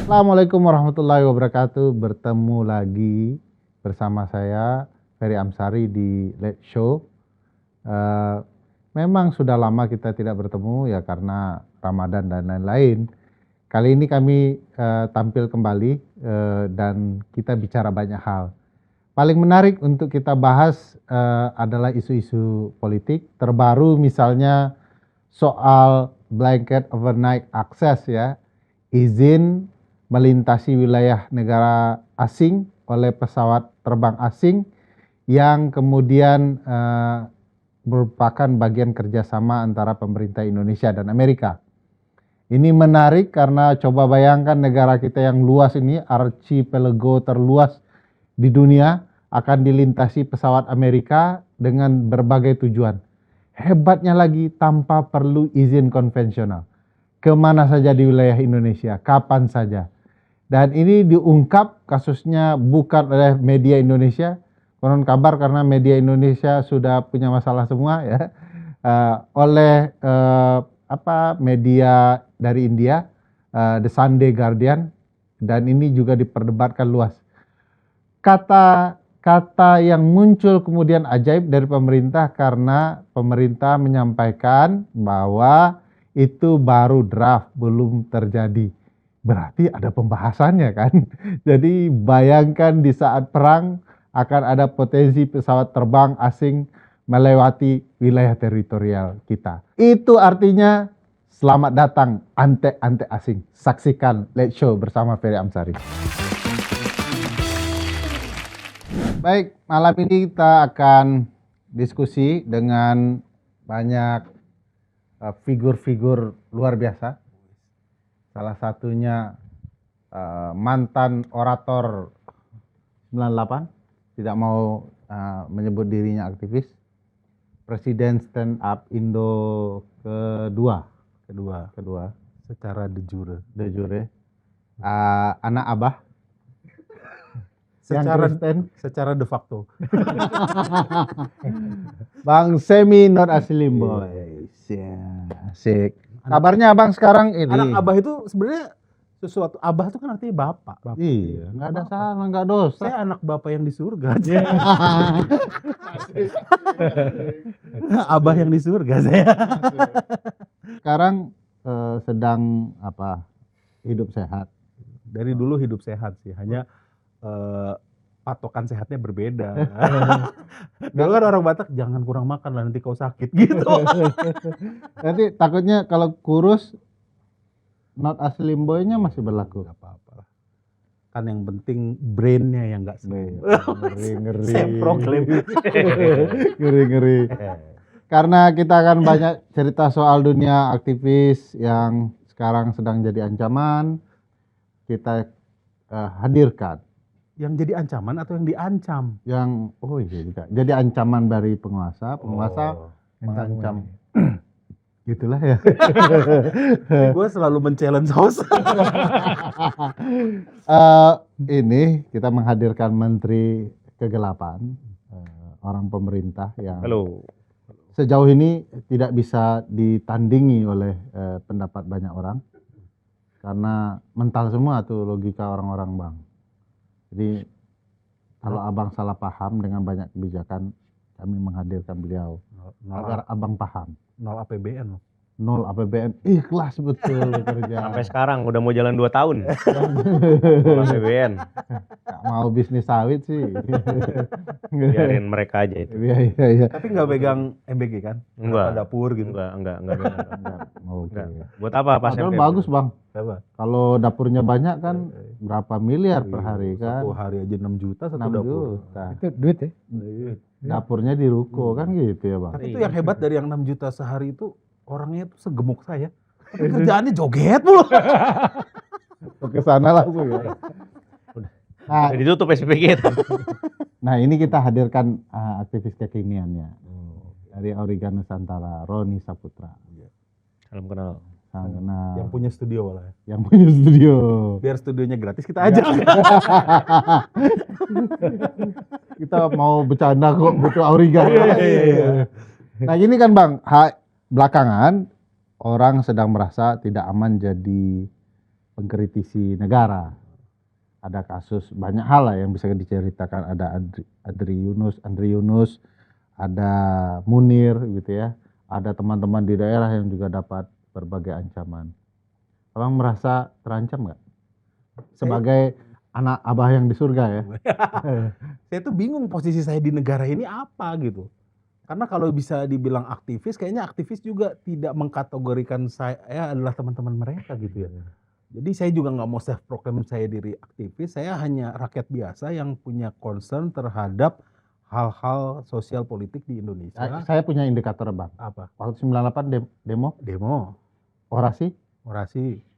Assalamualaikum warahmatullahi wabarakatuh. Bertemu lagi bersama saya Ferry Amsari di Late Show. Memang sudah lama kita tidak bertemu ya karena Ramadan dan lain-lain. Kali ini kami tampil kembali dan kita bicara banyak hal. Paling menarik untuk kita bahas adalah isu-isu politik terbaru, misalnya soal blanket overnight access ya, izin melintasi wilayah negara asing oleh pesawat terbang asing yang kemudian merupakan bagian kerjasama antara pemerintah Indonesia dan Amerika. Ini menarik karena coba bayangkan negara kita yang luas ini, archipelago terluas di dunia, akan dilintasi pesawat Amerika dengan berbagai tujuan. Hebatnya lagi tanpa perlu izin konvensional. Kemana saja di wilayah Indonesia, kapan saja. Dan ini diungkap kasusnya bukan oleh media Indonesia, konon kabar karena media Indonesia sudah punya masalah semua ya, oleh media dari India, The Sunday Guardian, dan ini juga diperdebatkan luas. Kata yang muncul kemudian ajaib dari pemerintah karena pemerintah menyampaikan bahwa itu baru draft, belum terjadi. Berarti ada pembahasannya kan. Jadi bayangkan di saat perang akan ada potensi pesawat terbang asing melewati wilayah teritorial kita. Itu artinya selamat datang ante-ante asing. Saksikan Late Show bersama Ferry Amsari. Baik, malam ini kita akan diskusi dengan banyak figur-figur luar biasa. Salah satunya mantan orator 98, tidak mau menyebut dirinya aktivis. Presiden Stand Up Indo kedua. Secara de jure. Anak Abah. Secara de facto. Bang Semi Not Aslim Boy. Asik. Kabarnya abang sekarang ini. Anak abah itu sebenarnya sesuatu. Abah itu kan artinya bapak. Iya, nggak ada salah, nggak dosa. Saya anak bapak yang di surga. Abah yang di surga saya. Sekarang sedang hidup sehat. Dari dulu hidup sehat sih, hanya patokan sehatnya berbeda. Dulu kan orang Batak, jangan kurang makan lah nanti kau sakit gitu. Nanti takutnya kalau kurus Not Aslim Boy-nya masih berlaku. Gak apa-apa lah. Kan yang penting brainnya yang gak sembuh. Ngeri. Semprok klaim. Ngeri. Karena kita akan banyak cerita soal dunia aktivis yang sekarang sedang jadi ancaman, kita hadirkan. Yang jadi ancaman atau yang diancam? Jadi ancaman dari penguasa mengancam. Gitulah ya. Gue selalu men-challenge host. Ini kita menghadirkan Menteri Kegelapan, orang pemerintah yang sejauh ini tidak bisa ditandingi oleh pendapat banyak orang. Karena mental semua tuh logika orang-orang bang. Jadi kalau abang salah paham dengan banyak kebijakan, kami menghadirkan beliau agar abang paham. 0 APBN loh. 0 APBN, ikhlas betul kerja. Sampai sekarang udah mau jalan 2 tahun. 0 APBN. Gak mau bisnis sawit sih. Biarin mereka aja itu. Iya. Tapi nggak pegang MBG kan? Enggak. Dapur gitu. Enggak. Oke. Buat apa pas Padahal SMP? bagus bang. Apa? Kalau dapurnya banyak kan berapa miliar per hari kan? Satu hari aja 6 juta satu 6 dapur. juta. Itu duit ya? Dapurnya di ruko kan gitu ya bang. Tapi itu yang hebat dari yang 6 juta sehari itu orangnya itu segemuk saya. Tapi kerjaannya joget mulu. Ke sana langsung ya. Nah, Udah ditutup SPG itu. nah ini kita hadirkan aktivis kekiniannya dari Auriga Nusantara, Roni Saputra. Salam kenal. Nah, Yang punya studio malah ya. yang punya studio. Biar studionya gratis kita ajak. Kita mau bercanda kok, butuh Auriga. Iya. Nah gini kan bang, belakangan orang sedang merasa tidak aman jadi pengkritisi negara. Ada kasus banyak hal lah yang bisa diceritakan. Ada Andri Yunus, ada Munir gitu ya. Ada teman-teman di daerah yang juga dapat berbagai ancaman. Abang merasa terancam nggak? Sebagai anak abah yang di surga ya. Saya tuh bingung posisi saya di negara ini apa gitu. Karena kalau bisa dibilang aktivis, kayaknya aktivis juga tidak mengkategorikan saya adalah teman-teman mereka gitu ya. Jadi saya juga nggak mau self proclaim saya diri aktivis, saya hanya rakyat biasa yang punya concern terhadap hal-hal sosial politik di Indonesia. Saya punya indikator Bang. Apa? Waktu 98 demo, orasi,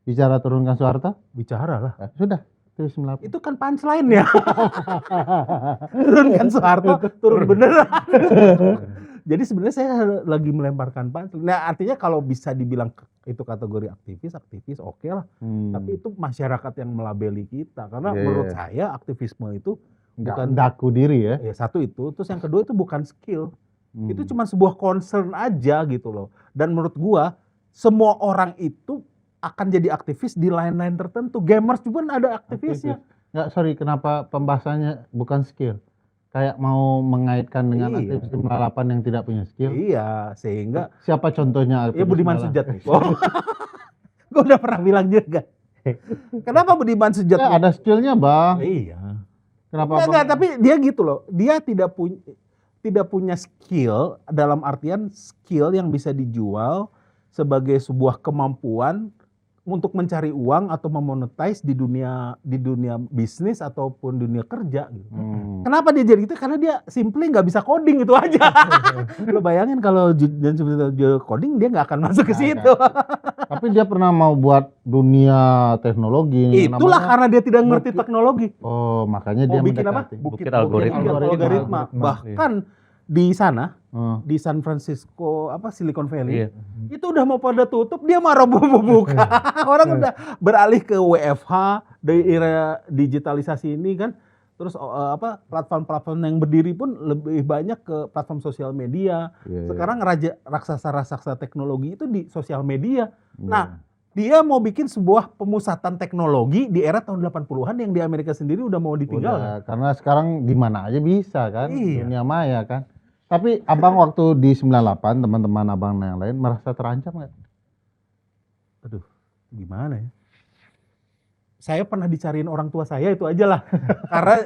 bicara turunkan Soeharto, bicara lah. sudah. Itu 98. Itu kan punchline ya. Turunkan Soeharto, turun beneran. Jadi sebenarnya saya lagi melemparkan punchline. Nah artinya kalau bisa dibilang itu kategori aktivis oke lah. Tapi itu masyarakat yang melabeli kita. Karena menurut saya aktivisme itu bukan daku diri ya. Ya satu itu, terus yang kedua itu bukan skill. Itu cuma sebuah concern aja gitu loh. Dan menurut gua semua orang itu akan jadi aktivis di line-line tertentu. Gamers juga ada aktivisnya. Nggak, sorry, kenapa pembahasannya bukan skill? Kayak mau mengaitkan dengan aktivis 98 yang tidak punya skill. Iya, sehingga siapa contohnya? Ya Budiman Sujat nih. Gue udah pernah bilang juga. Kenapa Budiman Sujat? Ada skillnya Bang. Iya. Kenapa? Enggak, tapi dia gitu loh. Dia tidak punya skill dalam artian skill yang bisa dijual sebagai sebuah kemampuan untuk mencari uang atau memonetize di dunia bisnis ataupun dunia kerja gitu. Kenapa dia jadi gitu? Karena dia simply nggak bisa coding itu aja. Lo bayangin kalau dan sebenarnya coding dia nggak akan masuk ke situ. Tapi dia pernah mau buat dunia teknologi. Itulah karena dia tidak ngerti teknologi. Oh, makanya dia bikin apa? Bukit algoritma. Bahkan di sana, di San Francisco, Silicon Valley, itu udah mau pada tutup, dia marah buka. Orang udah beralih ke WFH, dari era digitalisasi ini kan, terus platform-platform yang berdiri pun lebih banyak ke platform sosial media. Sekarang raksasa teknologi itu di sosial media. Nah, dia mau bikin sebuah pemusatan teknologi di era tahun 80-an yang di Amerika sendiri udah mau ditinggal. Karena sekarang di mana aja bisa kan, dunia maya kan. Tapi abang waktu di 98, teman-teman abang yang lain merasa terancam nggak? Aduh, gimana ya? Saya pernah dicariin orang tua saya itu aja lah. Karena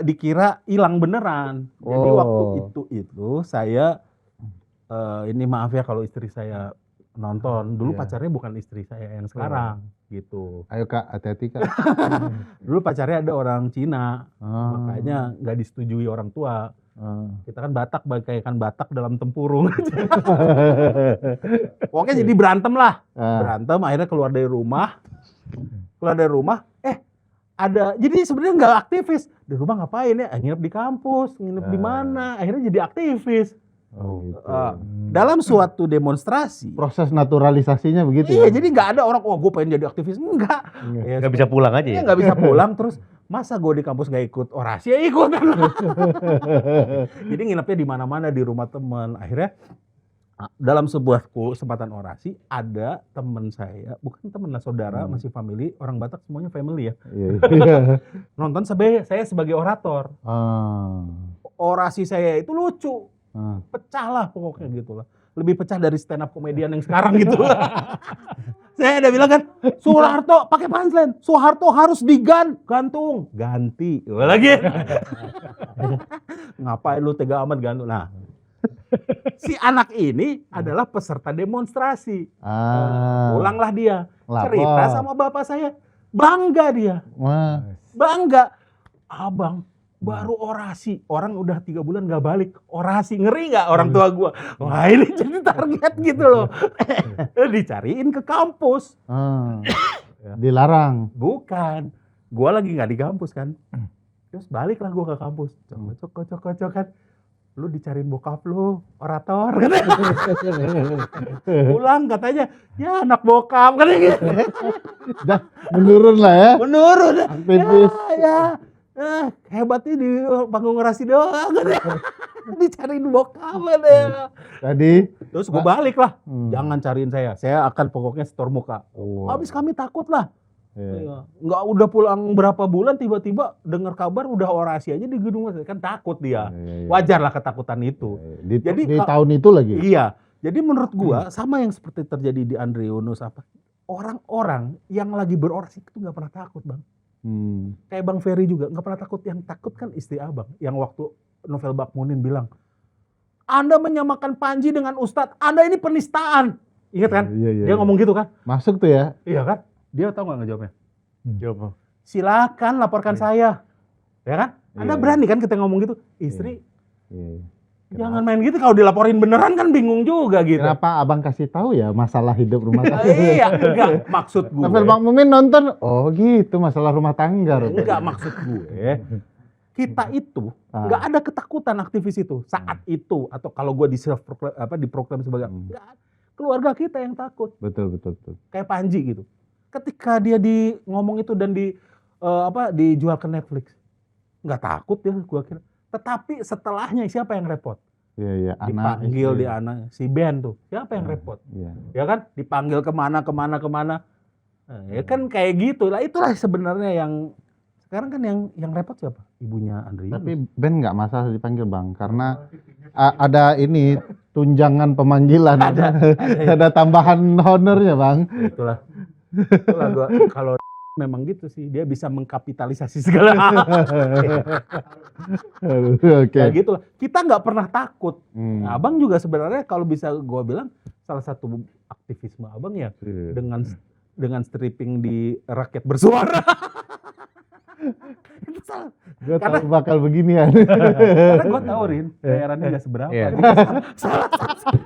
dikira hilang beneran. Jadi waktu itu saya, ini maaf ya kalau istri saya nonton. Dulu pacarnya bukan istri saya yang sekarang. Gitu. Ayo Kak, hati-hati Kak. Dulu pacarnya ada orang Cina. Makanya nggak disetujui orang tua. Kita kan Batak, bagaikan Batak dalam tempurung. Pokoknya jadi berantem lah. Berantem, akhirnya keluar dari rumah. Jadi sebenarnya nggak aktivis. Di rumah ngapain ya? Nginep di kampus, nginep di mana? Akhirnya jadi aktivis. Gitu. Dalam suatu demonstrasi. Proses naturalisasinya begitu ya? ya? Jadi nggak ada orang, gue pengen jadi aktivis. Enggak. Nggak bisa pulang aja ya? Nggak bisa pulang, terus masa gue di kampus nggak ikut orasi? Ya ikut. Jadi nginepnya di mana-mana, di rumah teman. Akhirnya dalam sebuah kesempatan orasi, ada teman saya, bukan teman lah, saudara, masih family, orang Batak semuanya family ya. Nonton saya sebagai orator. Orasi saya itu lucu. Pecah lah pokoknya gitu lah. Lebih pecah dari stand up komedian yang sekarang gitu. Saya udah bilang kan, Soeharto pakai punchline, Soeharto harus gantung, ganti. Lagi. Ngapain lu tega amat gantung? Nah, si anak ini adalah peserta demonstrasi. Pulanglah dia, cerita sama bapak saya, bangga dia. Bangga. Abang baru orasi, orang udah 3 bulan gak balik, orasi, ngeri gak orang tua gua? Wah ini jadi target gitu loh. Dicariin ke kampus. Dilarang? Bukan, gua lagi gak di kampus kan. Terus baliklah gua ke kampus, cocok kan. Lu dicariin bokap lu, orator katanya. Pulang katanya, ya anak bokap katanya gitu. Dah menurun lah ya? Menurun. Aktivis. Ya. Hebatnya di panggung orasi doang katanya. Dicariin bokap katanya. Tadi? Terus gue balik lah. Jangan cariin saya akan pokoknya setor muka. Habis kami takut lah. Iya. Nggak udah pulang berapa bulan tiba-tiba dengar kabar udah orasi aja di gedung kan takut dia. Wajar lah ketakutan itu. Jadi di tahun itu lagi. Iya. Jadi menurut gua sama yang seperti terjadi di Andre Yunus apa. Orang-orang yang lagi berorasi itu nggak pernah takut, Bang. Kayak Bang Ferry juga nggak pernah takut. Yang takut kan istri abang. Yang waktu Novel Bakmunin bilang, Anda menyamakan Panji dengan Ustadz, Anda ini penistaan. Ingat kan? Dia ngomong gitu kan? Masuk tuh ya. Iya kan? Dia tahu nggak ngejawabnya? Jawab. Silakan laporkan saya. Ya kan? Anda berani kan kita ngomong gitu? Istri, jangan main gitu. Kalau dilaporin beneran kan bingung juga gitu. Kenapa abang kasih tahu ya masalah hidup rumah tangga? Iya, enggak maksud gue. Novel Bang Mumin nonton, oh gitu masalah rumah tangga. Enggak maksud gue. Kita itu nggak ada ketakutan aktivis itu saat itu, atau kalau gue diproklaim sebagai keluarga kita yang takut. Betul. Kayak Panji gitu. Ketika dia ngomong itu dan dijual ke Netflix, nggak takut ya gue kira. Tetapi setelahnya siapa yang repot? Iya. Dipanggil di anak si Ben tuh, siapa yang repot? Ya kan? Dipanggil kemana. Ya kan kayak gitu lah. Itulah sebenarnya yang sekarang kan yang repot siapa? Ibunya Andre. Tapi Ben nggak masalah dipanggil Bang, karena ada ini tunjangan pemanggilan, ada tambahan honornya Bang. Itulah gua kalau memang gitu sih, dia bisa mengkapitalisasi segala hal. Kayak gitulah. Kita nggak pernah takut. Nah, abang juga sebenarnya kalau bisa gue bilang salah satu aktivisme abang ya dengan stripping di Rakyat Bersuara. Itu salah. Gue tahu bakal beginian. Karena gue tahu Rin, bayarannya nggak seberapa.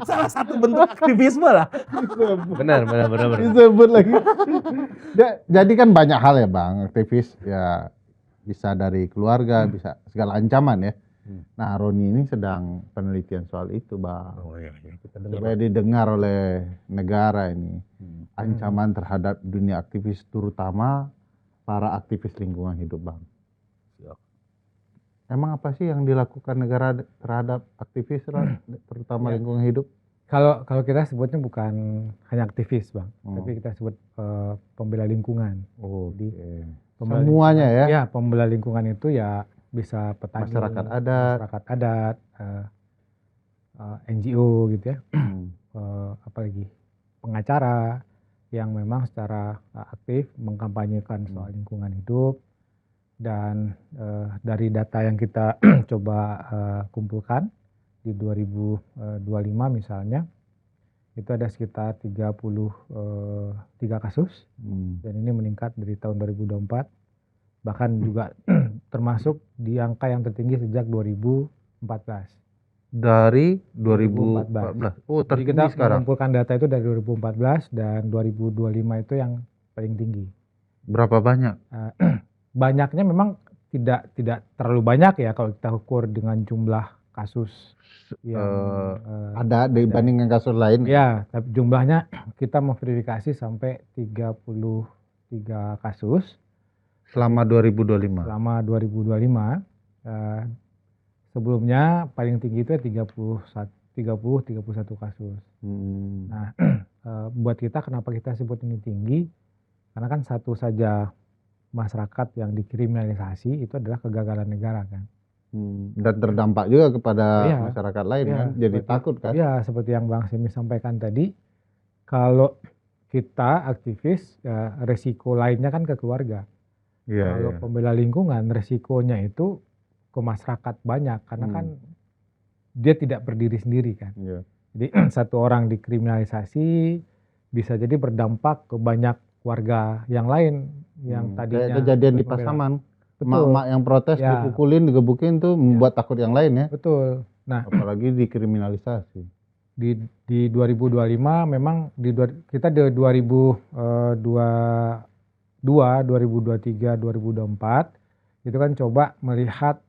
Salah satu bentuk aktivisme lah. Benar. Disebut lagi. Jadi kan banyak hal ya Bang, aktivis ya bisa dari keluarga, bisa segala ancaman ya. Nah Roni ini sedang penelitian soal itu Bang. Supaya didengar oleh negara ini. Ancaman terhadap dunia aktivis terutama para aktivis lingkungan hidup Bang. Emang apa sih yang dilakukan negara terhadap aktivis terutama lingkungan hidup? Kalau kita sebutnya bukan hanya aktivis Bang, tapi kita sebut pembela lingkungan. Jadi semuanya ya? Ya, pembela lingkungan itu ya bisa petani, masyarakat adat, NGO gitu ya, apalagi pengacara yang memang secara aktif mengkampanyekan soal lingkungan hidup. Dan dari data yang kita coba kumpulkan di 2025 misalnya, itu ada sekitar 33 kasus, dan ini meningkat dari tahun 2024, bahkan juga termasuk di angka yang tertinggi sejak 2014. Dari 2014. Oh, jadi kita mengumpulkan data itu dari 2014 dan 2025 itu yang paling tinggi. Berapa banyak? Banyaknya memang tidak terlalu banyak ya kalau kita ukur dengan jumlah kasus yang ada dibandingkan kasus lain. Ya, tapi jumlahnya kita memverifikasi sampai 33 kasus selama 2025. Selama 2025. Sebelumnya paling tinggi itu 31 kasus. Nah, buat kita kenapa kita sebut ini tinggi? Karena kan satu saja masyarakat yang dikriminalisasi itu adalah kegagalan negara kan. Dan terdampak juga kepada masyarakat lain kan, jadi takut kan. Iya, seperti yang Bang Semi sampaikan tadi, kalau kita aktivis ya resiko lainnya kan ke keluarga. Kalau pembela lingkungan resikonya itu ke masyarakat banyak, karena kan dia tidak berdiri sendiri kan. Jadi satu orang dikriminalisasi bisa jadi berdampak ke banyak warga yang lain yang tadinya. Kayak kejadian di Pasaman, emak-emak yang protes dipukulin, digebukin tuh membuat takut yang lain ya. Betul. Nah, apalagi dikriminalisasi. Di 2025 memang kita di 2022, 2023, 2024 itu kan coba melihat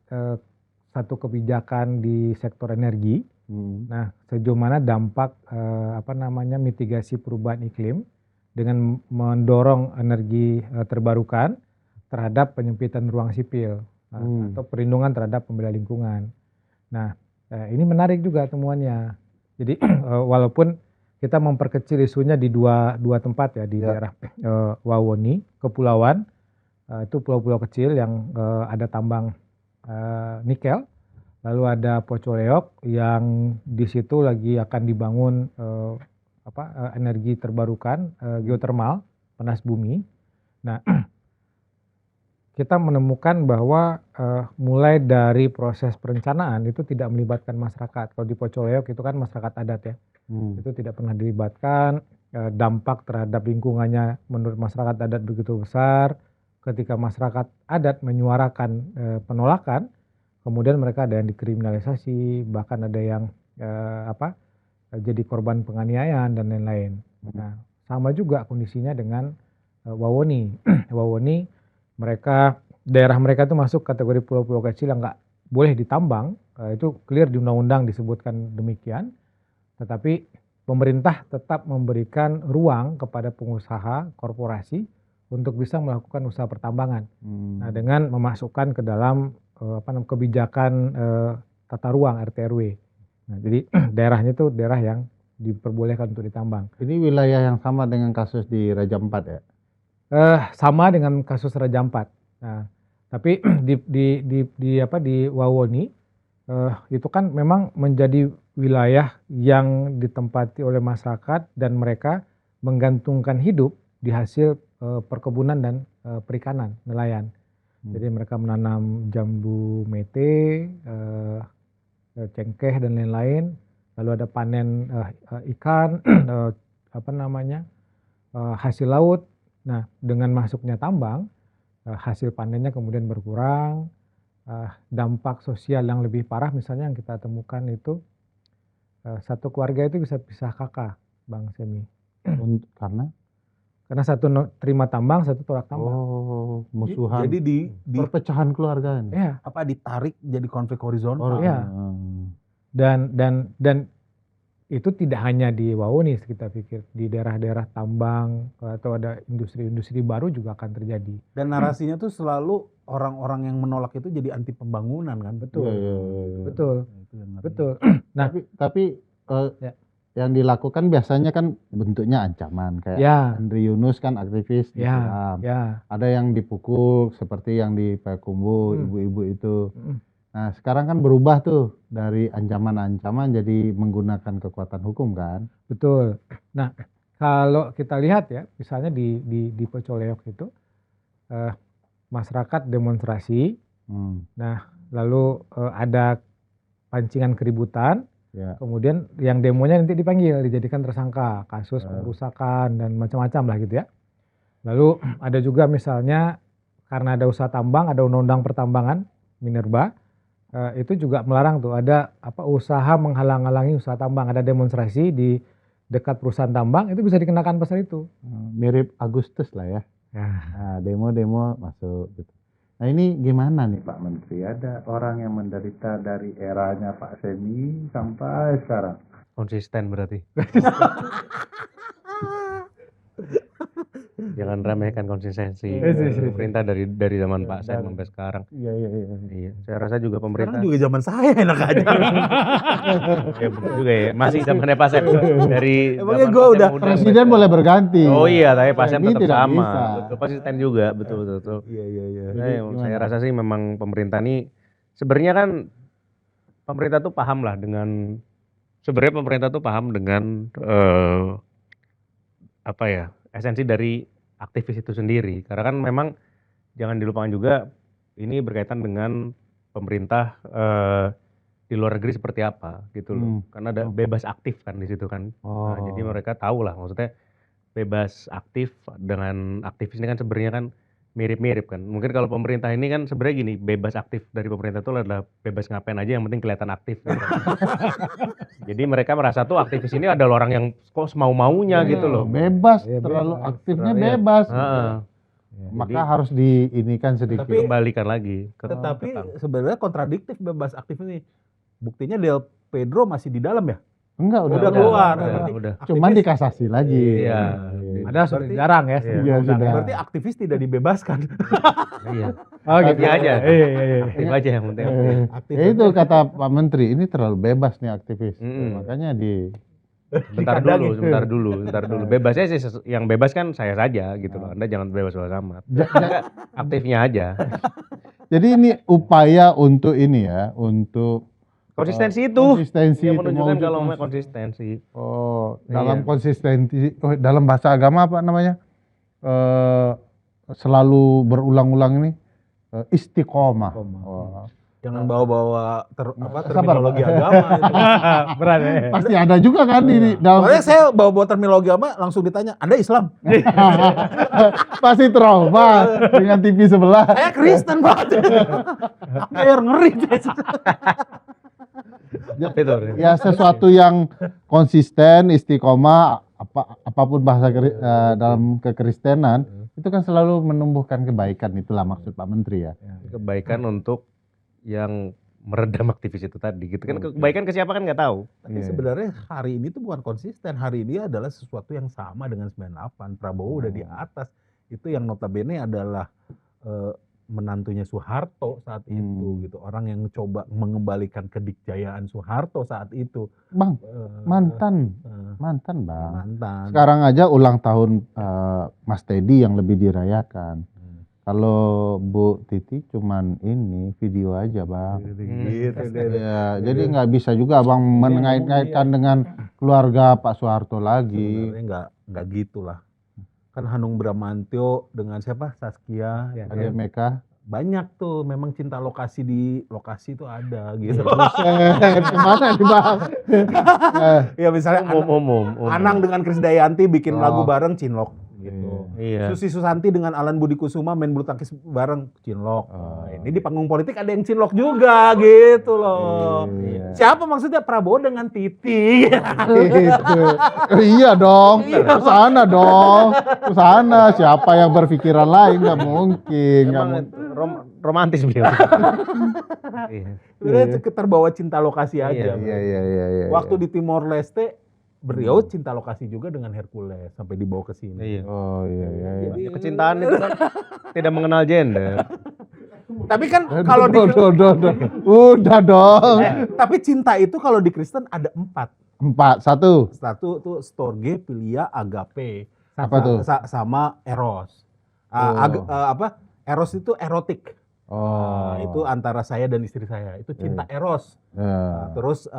satu kebijakan di sektor energi. Nah, sejauh mana dampak mitigasi perubahan iklim dengan mendorong energi terbarukan terhadap penyempitan ruang sipil atau perlindungan terhadap pembela lingkungan. Nah, ini menarik juga temuannya. Jadi walaupun kita memperkecil isunya di dua tempat ya, di daerah Wawoni, Kepulauan, itu pulau-pulau kecil yang ada tambang nikel. Lalu ada Pocoleok yang di situ lagi akan dibangun energi terbarukan, geotermal, panas bumi. Nah, kita menemukan bahwa mulai dari proses perencanaan itu tidak melibatkan masyarakat. Kalau di Pocoleok itu kan masyarakat adat ya, itu tidak pernah dilibatkan. Dampak terhadap lingkungannya menurut masyarakat adat begitu besar. Ketika masyarakat adat menyuarakan penolakan, kemudian mereka ada yang dikriminalisasi, bahkan ada yang jadi korban penganiayaan dan lain-lain. Nah, sama juga kondisinya dengan Wawoni. Wawoni daerah mereka itu masuk kategori pulau-pulau kecil yang nggak boleh ditambang, itu clear di undang-undang disebutkan demikian, tetapi pemerintah tetap memberikan ruang kepada pengusaha korporasi untuk bisa melakukan usaha pertambangan. Nah, dengan memasukkan ke dalam kebijakan tata ruang RT/RW. Nah, jadi daerahnya itu daerah yang diperbolehkan untuk ditambang. Ini wilayah yang sama dengan kasus di Raja Ampat ya? Sama dengan kasus Raja Ampat. Nah, tapi di Wawoni itu kan memang menjadi wilayah yang ditempati oleh masyarakat dan mereka menggantungkan hidup di hasil perkebunan dan perikanan, nelayan. Jadi mereka menanam jambu mete, cengkeh dan lain-lain. Lalu ada panen ikan, hasil laut. Nah, dengan masuknya tambang, hasil panennya kemudian berkurang, dampak sosial yang lebih parah misalnya yang kita temukan itu, satu keluarga itu bisa pisah kakak, Bang Semi. Karena satu terima tambang, satu tolak tambang. Oh, musuhan. Jadi di perpecahan keluarga ini. Ya. Ditarik jadi konflik horizontal. Iya. Dan itu tidak hanya di Wawoni, kita pikir di daerah-daerah tambang atau ada industri-industri baru juga akan terjadi. Dan narasinya tuh selalu orang-orang yang menolak itu jadi anti pembangunan kan. Betul. Iya. Betul. Nah, tapi yang dilakukan biasanya kan bentuknya ancaman kayak Andri Yunus kan aktivis Islam. Ada yang dipukul seperti yang di Payakumbuh, ibu-ibu itu. Nah, sekarang kan berubah tuh dari ancaman-ancaman jadi menggunakan kekuatan hukum kan? Betul. Nah, kalau kita lihat ya, misalnya di Pocoleok itu masyarakat demonstrasi. Nah, lalu ada pancingan keributan. Kemudian yang demonya nanti dipanggil, dijadikan tersangka kasus pengerusakan dan macam-macam lah gitu ya. Lalu ada juga misalnya karena ada usaha tambang, ada undang-undang pertambangan Minerba. Itu juga melarang tuh ada usaha menghalang-halangi usaha tambang, ada demonstrasi di dekat perusahaan tambang, itu bisa dikenakan pasal itu. Mirip Agustus lah ya. Nah, demo-demo masuk gitu. Nah, ini gimana nih Pak Menteri? Ada orang yang menderita dari eranya Pak Semi sampai sekarang. Konsisten berarti. Jangan remehkan konsistensi pemerintah dari zaman Pak Sem sampai sekarang. Iya. Saya rasa juga pemerintah. Sekarang juga zaman saya enak aja. Ya betul juga ya. Masih zamannya Pak Sem. Dari emangnya gue udah presiden boleh berganti. Oh iya, tapi Pak Sem tetap sama. Bisa. Betul, konsisten juga, betul. Iya. Saya rasa sih memang pemerintah ini sebenarnya kan pemerintah tuh paham lah dengan esensi dari aktivis itu sendiri, karena kan memang jangan dilupakan juga ini berkaitan dengan pemerintah di luar negeri seperti apa gitu loh, karena ada bebas aktif kan di situ kan. Nah, jadi mereka tahu lah, maksudnya bebas aktif dengan aktivis ini kan sebenarnya kan mirip-mirip kan. Mungkin kalau pemerintah ini kan sebenarnya gini, bebas aktif dari pemerintah itu adalah bebas ngapain aja yang penting kelihatan aktif gitu. Jadi mereka merasa tuh aktivis ini adalah orang yang kok mau-maunya gitu loh. Bebas, terlalu aktifnya bebas. Maka harus diinikan sedikit. Tapi kembalikan lagi. Tetapi sebenarnya kontradiktif bebas aktif ini. Buktinya Del Pedro masih di dalam ya? Enggak, udah keluar. Udah. Cuman dikasasi lagi. Iya. Ada sudah jarang ya. Iya, sudah. Berarti aktivis tidak dibebaskan. Iya. Oh gitu aja. Iya. Aktif aja yang penting. Itu kata Pak Menteri, ini terlalu bebas nih aktivis. Makanya Sebentar dulu. Bebasnya sih yang bebas kan saya saja gitu loh. Anda jangan bebas amat. Aktifnya aja. Jadi ini upaya untuk ini ya, untuk Konsistensi itu. konsistensi Yang itu, menunjukkan mewujud kalau namanya konsistensi. dalam Iya. konsistensi, dalam bahasa agama apa namanya? Selalu berulang-ulang ini istiqomah. Oh. Jangan bawa-bawa Sabar. terminologi agama itu. Berat ya. Pasti ada juga kan di dalam Soalnya saya bawa-bawa terminologi agama langsung ditanya, Anda Islam? pasti trauma dengan TV sebelah. Saya Kristen banget. Biar ngeri. Itu. Ya sesuatu yang konsisten, istiqomah, apapun bahasa dalam kekristenan itu kan selalu menumbuhkan kebaikan, itulah maksud Pak Menteri ya. Kebaikan untuk yang meredam aktivis itu tadi gitu kan. Kebaikan ke siapa kan nggak tahu. Tapi sebenarnya hari ini tuh bukan konsisten. Hari ini adalah sesuatu yang sama dengan 98. Prabowo udah di atas. Itu yang notabene adalah menantunya Soeharto saat itu gitu. Orang yang coba mengembalikan kedikjayaan Soeharto saat itu. Bang, mantan Bang. Mantan. Sekarang aja ulang tahun Mas Teddy yang lebih dirayakan. Kalau Bu Titi cuman ini video aja Bang. Gitu. Ya, jadi nggak bisa juga Bang mengait-ngaitkan dengan keluarga Pak Soeharto lagi. Sebenarnya nggak gitulah. Kan Hanung Bramantyo dengan siapa? Saskia. Ada Meka. Banyak tuh memang cinta lokasi di lokasi itu ada gitu. Buset, gimana nih Bang? Ya misalnya Umum. Anang dengan Krisdayanti bikin Oh. lagu bareng Cinlok gitu. Iya. Susi Susanti dengan Alan Budi Kusuma main bulu tangkis bareng Cinlok. Oh. Nah, ini di panggung politik ada yang Cinlok juga gitu loh. Iya. Siapa maksudnya Prabowo dengan Titi? Gitu. Iya dong, ke sana dong, ke sana. Siapa yang berpikiran lain? Nggak mungkin, nggak Emang mungkin. romantis beliau. Iya. Sebenarnya itu terbawa cinta lokasi aja. Iya. Waktu di Timor Leste, beliau cinta lokasi juga dengan Hercules sampai dibawa ke sini. Iya. Oh iya. Jadi, Kecintaan itu kan tidak mengenal gender. tapi kan kalau di Udah dong. tapi cinta itu kalau di Kristen ada 4. 4, 1. Satu tuh storge, philia, agape. Apa tuh? Sama eros. Eros itu erotik. Oh. Itu antara saya dan istri saya. Itu cinta eros. Ya. Terus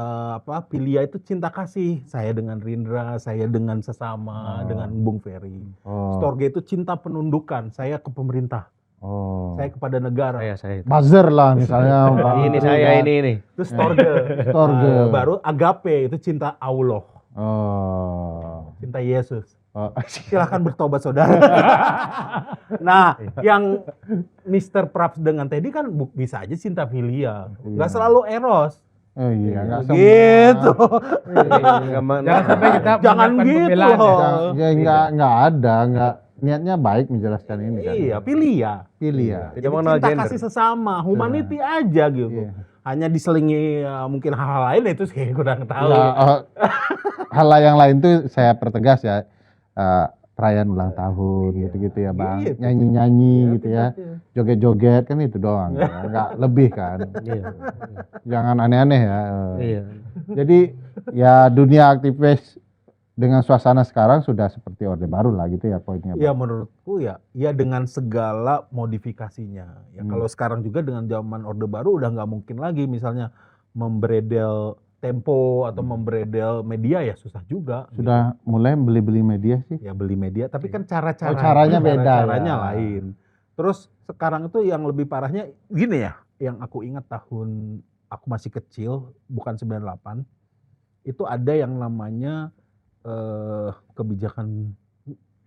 philia itu cinta kasih. Saya dengan Rindra, saya dengan sesama, dengan Bung Ferry. Oh. Storge itu cinta penundukan. Saya ke pemerintah. Oh. Saya kepada negara. Saya. Buzzer lah misalnya. Ini saya ini. Itu storge. Storge. Baru agape itu cinta Allah. Oh. Cinta Yesus. Oh. Silahkan bertobat saudara. Nah, yang Mr. Praps dengan Teddy kan bisa aja cinta filia. Nggak selalu eros. Oh iya, nggak semua. Gitu. Jangan sampai kita Jangan menyiapkan gitu pembelaan loh. Ya nggak ada, niatnya baik menjelaskan ini kan. Iya, filia. Pilih ya. Jadi Tidak mengenal cinta gender. kasih sesama, humanity aja gitu. Iya. Hanya diselingi mungkin hal-hal lain itu saya kurang tahu. Ya, hal yang lain tuh saya pertegas ya. Perayaan ulang tahun gitu-gitu ya Bang. Gitu. Nyanyi-nyanyi gitu ya. Joget-joget kan itu doang ya. Nggak lebih kan. Iya. Jangan aneh-aneh ya. Iya. Jadi ya dunia aktivis dengan suasana sekarang sudah seperti Orde Baru lah gitu ya poinnya. Ya Bang. menurutku ya dengan segala modifikasinya. Ya kalau sekarang juga dengan zaman Orde Baru udah nggak mungkin lagi misalnya membredel Tempo atau membredel media ya susah juga. Sudah mulai beli-beli media sih. Ya beli media, tapi kan caranya beda caranya ya. lain. Terus sekarang itu yang lebih parahnya gini ya, yang aku ingat tahun aku masih kecil, bukan 98, itu ada yang namanya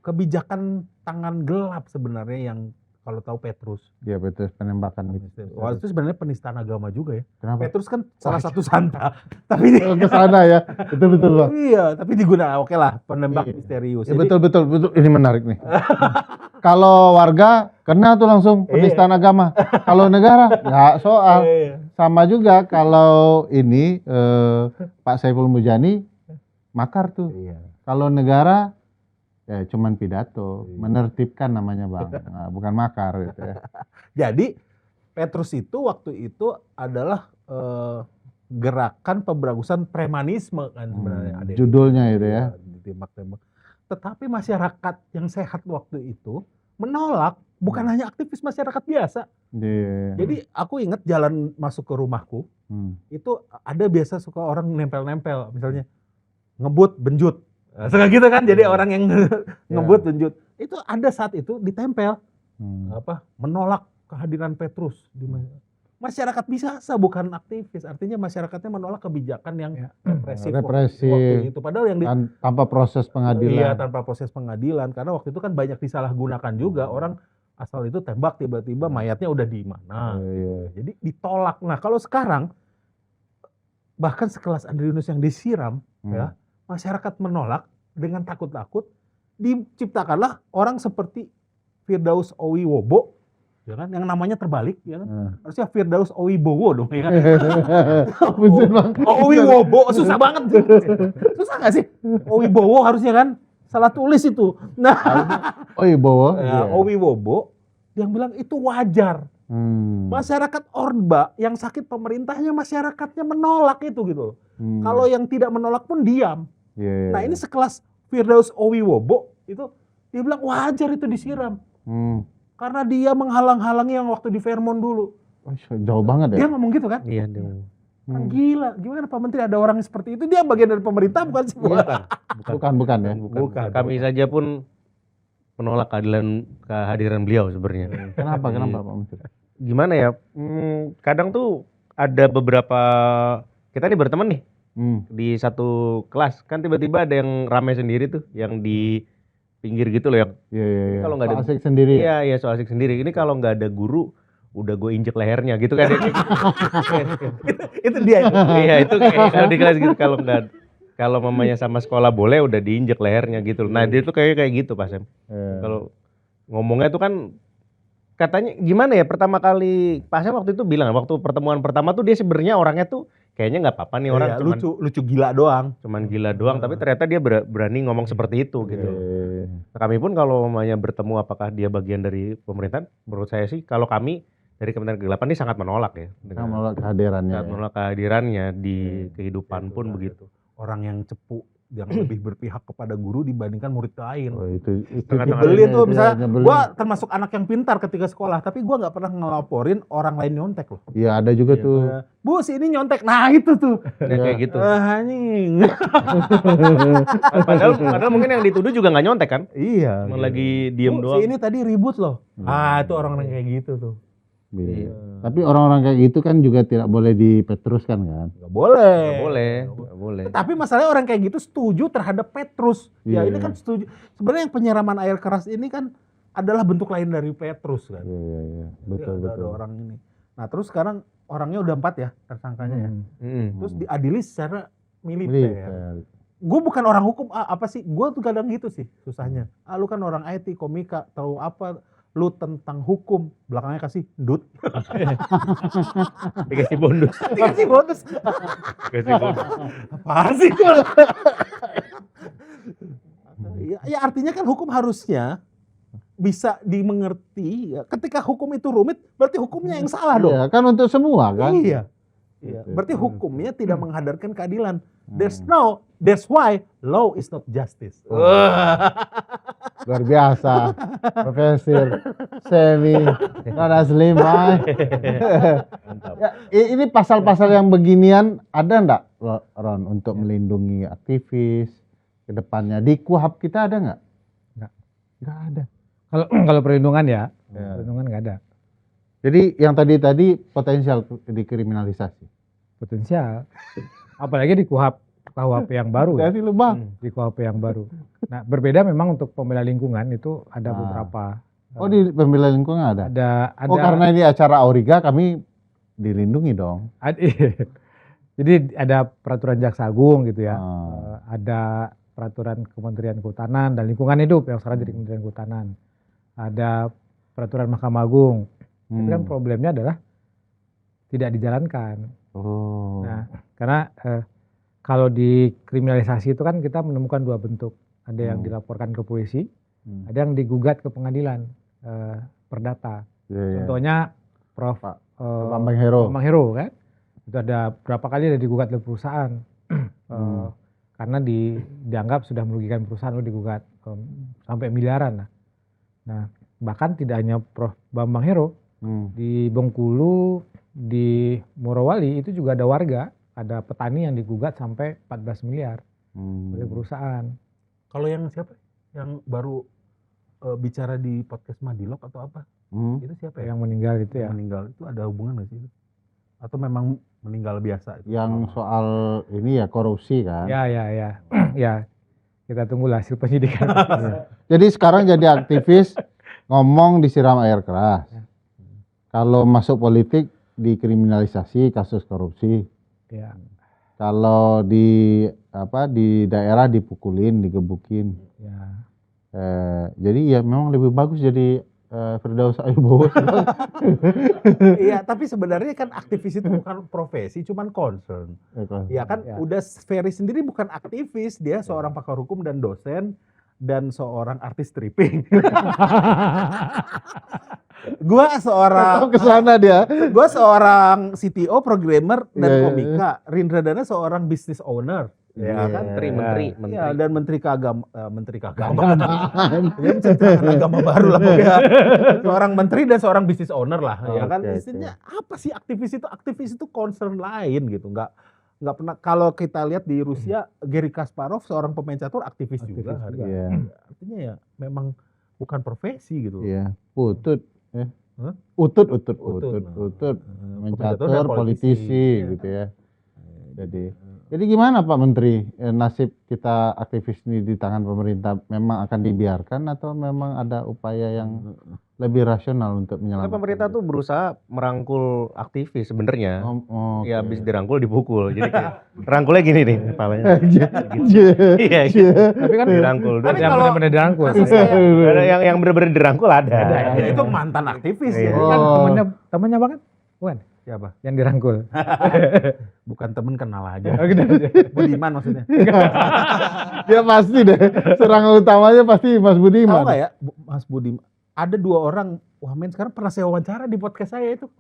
kebijakan tangan gelap sebenarnya yang kalau tahu Petrus. Iya betul, penembakan gitu. Wah, itu sebenarnya penistaan agama juga ya. Kenapa? Petrus kan salah satu santa, tapi Ke sana ya. Betul Bang. iya, tapi digunakan oke lah penembak misterius. Ya, Jadi, betul ini menarik nih. Kalau warga kena tuh langsung penistaan agama. Kalau negara nggak soal. iya. Sama juga kalau ini Pak Saiful Mujani makar tuh. Iya. Kalau negara ya cuman pidato, menertibkan namanya Bang. Nah, bukan makar gitu ya. Jadi Petrus itu waktu itu adalah gerakan pemberangusan premanisme kan sebenarnya. Ada yang Judulnya itu ya. ditembak-tembak. Tetapi masyarakat yang sehat waktu itu menolak, bukan hanya aktivis masyarakat biasa. Iya. Jadi aku ingat jalan masuk ke rumahku, itu ada biasa suka orang nempel-nempel, misalnya ngebut, benjut. Suka gitu kan, jadi orang yang ngebut, benjut. Itu ada saat itu ditempel, menolak kehadiran Petrus. Masyarakat biasa bukan aktivis, artinya masyarakatnya menolak kebijakan yang represif waktu itu. Padahal yang tanpa proses pengadilan. Iya, tanpa proses pengadilan, karena waktu itu kan banyak disalahgunakan juga, orang asal itu tembak tiba-tiba mayatnya udah di mana. Jadi ditolak. Nah kalau sekarang bahkan sekelas Adrianus yang disiram, ya masyarakat menolak dengan takut-takut, diciptakanlah orang seperti Firdaus Owiwobo, ya kan, yang namanya terbalik, ya kan, harusnya Firdaus Owibowo dong, ya kan. Owiwobo susah banget, susah nggak sih? Owibowo harusnya kan, salah tulis itu. Nah, Owibowo, Owiwobo yang bilang itu wajar. Masyarakat Orba yang sakit pemerintahnya, masyarakatnya menolak itu gitu. Kalau yang tidak menolak pun diam. Nah ini sekelas Firdaus Owiwobo itu dia bilang wajar itu disiram. Karena dia menghalang-halangi yang waktu di Vermont dulu. Jauh banget ya. Dia ngomong gitu kan? Iya, Kan gila, gimana Pak Menteri ada orang seperti itu, dia bagian dari pemerintah bukan sih? Bukan ya. Bukan. Kami saja pun menolak kehadiran beliau sebenarnya. Kenapa Pak Menteri? Gimana ya? Kadang tuh ada beberapa, kita nih berteman nih di satu kelas, kan tiba-tiba ada yang ramai sendiri tuh, yang di pinggir gitu loh, yang kalau nggak ada asik sendiri. Iya, soal asik sendiri. Ini kalau nggak ada guru, udah gue injek lehernya gitu kan. Itu dia. Iya, itu kayak kalau di kelas gitu, kalau mamanya sama sekolah boleh, udah diinjek lehernya gitu. Nah dia tuh kayak gitu Pak Sam. Kalau ngomongnya tuh kan katanya gimana ya, pertama kali Pak Sam waktu itu bilang, waktu pertemuan pertama tuh dia sebenarnya orangnya tuh kayaknya nggak apa-apa nih orang, lucu gila doang. Cuman gila doang, tapi ternyata dia berani ngomong seperti itu gitu. Nah, kami pun kalau mamanya bertemu apakah dia bagian dari pemerintahan, menurut saya sih kalau kami dari Kementerian Kegelapan ini sangat menolak ya. Menolak kehadirannya. Sangat menolak kehadirannya di kehidupan pun begitu. Orang yang cepu, yang lebih berpihak kepada guru dibandingkan murid lain. Itu nyebelin tuh, misalnya gua termasuk anak yang pintar ketika sekolah, tapi gua nggak pernah ngelaporin orang lain nyontek loh. Iya ada juga tuh. Bu si ini nyontek, nah itu tuh. Kayak gitu. Anjing. Padahal mungkin yang dituduh juga nggak nyontek kan? Iya. Cuma lagi diem doang. Si ini tadi ribut loh. Itu orang-orang kayak gitu tuh. Iya. Tapi orang-orang kayak gitu kan juga tidak boleh dipetruskan kan? Gak boleh. Gak boleh. Tapi masalahnya orang kayak gitu setuju terhadap Petrus. Ya ini kan setuju. Sebenarnya yang penyiraman air keras ini kan adalah bentuk lain dari Petrus kan. Iya. Betul. Ada orang ini. Nah terus sekarang orangnya udah 4 ya tersangkanya ya. Terus diadili secara militer. Gue bukan orang hukum, apa sih? Gue tuh kadang gitu sih susahnya. Lu kan orang IT, komika, tahu apa? Lu tentang hukum, belakangnya kasih dut. Dikasih bonus. Dikasih bonus. Apaan sih? Ya artinya kan hukum harusnya bisa dimengerti. Ketika hukum itu rumit, berarti hukumnya yang salah dong. Iya, kan untuk semua kan? Iya. Berarti hukumnya tidak menghadarkan keadilan. That's why law is not justice. Luar biasa, Profesor Semi Nada Slimai. Ya, ini pasal-pasal yang beginian ada enggak Ron untuk melindungi aktivis ke depannya? Di KUHP kita ada enggak? Enggak ada. Kalau perlindungan ya, perlindungan enggak ada. Jadi yang tadi potensial dikriminalisasi. Potensial. Apalagi di KUHP yang baru. Jadi lu Bang. Di KUHP yang baru. Nah, berbeda memang untuk pembela lingkungan itu ada beberapa. Oh, di pembela lingkungan ada? Ada. Oh, karena ini acara Auriga kami dilindungi dong. Jadi ada peraturan Jaksa Agung gitu ya. Ada peraturan Kementerian Kehutanan dan Lingkungan Hidup yang sekarang jadi Kementerian Kehutanan. Ada peraturan Mahkamah Agung. Tapi kan problemnya adalah tidak dijalankan. Nah, karena kalau dikriminalisasi itu kan kita menemukan 2 bentuk. Ada yang dilaporkan ke polisi, ada yang digugat ke pengadilan perdata. Contohnya Prof. Bambang Hero kan. Itu ada berapa kali ada digugat oleh perusahaan. Karena dianggap sudah merugikan perusahaan, digugat sampai miliaran lah. Nah, bahkan tidak hanya Prof Bambang Hero, di Bengkulu, di Morowali itu juga ada warga, ada petani yang digugat sampai 14 miliar oleh perusahaan. Kalau yang siapa? Yang baru bicara di podcast Madilog atau apa? Itu siapa ya? Yang meninggal itu ya. Yang meninggal itu ada hubungan nggak sih? Atau memang meninggal biasa? Itu? Yang soal ini ya korupsi kan. Ya. Ya, kita tunggulah hasil penyidikan. Jadi sekarang jadi aktivis ngomong disiram air keras. Kalau masuk politik dikriminalisasi kasus korupsi. Ya. Kalau di daerah dipukulin, digebukin. Ya. Jadi ya memang lebih bagus jadi Firdaus Ayubowo. Iya, tapi sebenarnya kan aktivis itu bukan profesi, cuman concern. Ya kan, udah Ferry sendiri bukan aktivis, dia seorang pakar hukum dan dosen dan seorang artis stripping. Gua seorang CTO, programmer dan komika. Rindra Dana seorang business owner. Ya kan, menteri. Ya, dan menteri keagamaan. Ya, menciptakan agama baru lah pokoknya. Seorang menteri dan seorang business owner lah, ya kan. Istilahnya apa sih aktivis itu? Aktivis itu concern lain gitu, nggak pernah. Kalau kita lihat di Rusia, Garry Kasparov seorang pemain catur aktivis juga. Artinya ya memang bukan profesi gitu. Iya, utut main catur, politisi gitu ya. Jadi gimana Pak Menteri, nasib kita aktivis ini di tangan pemerintah memang akan dibiarkan atau memang ada upaya yang lebih rasional untuk menyelamatkan? Pemerintah tuh berusaha merangkul aktivis sebenarnya. Ya habis dirangkul dipukul. Jadi kayak rangkulnya gini nih kepalanya. Iya. Tapi kan dirangkul. Tapi yang benar-benar dirangkul. Ada yang benar-benar dirangkul ada. Itu mantan aktivis ya. Kan temannya banget? Bukan? Siapa? Yang dirangkul. Bukan temen, kenal aja. Budiman maksudnya. Dia pasti deh. Serangan utamanya pasti Mas Budiman. Tahu nggak ya, Mas Budiman? Ada 2 orang wamen sekarang pernah saya wawancara di podcast saya itu.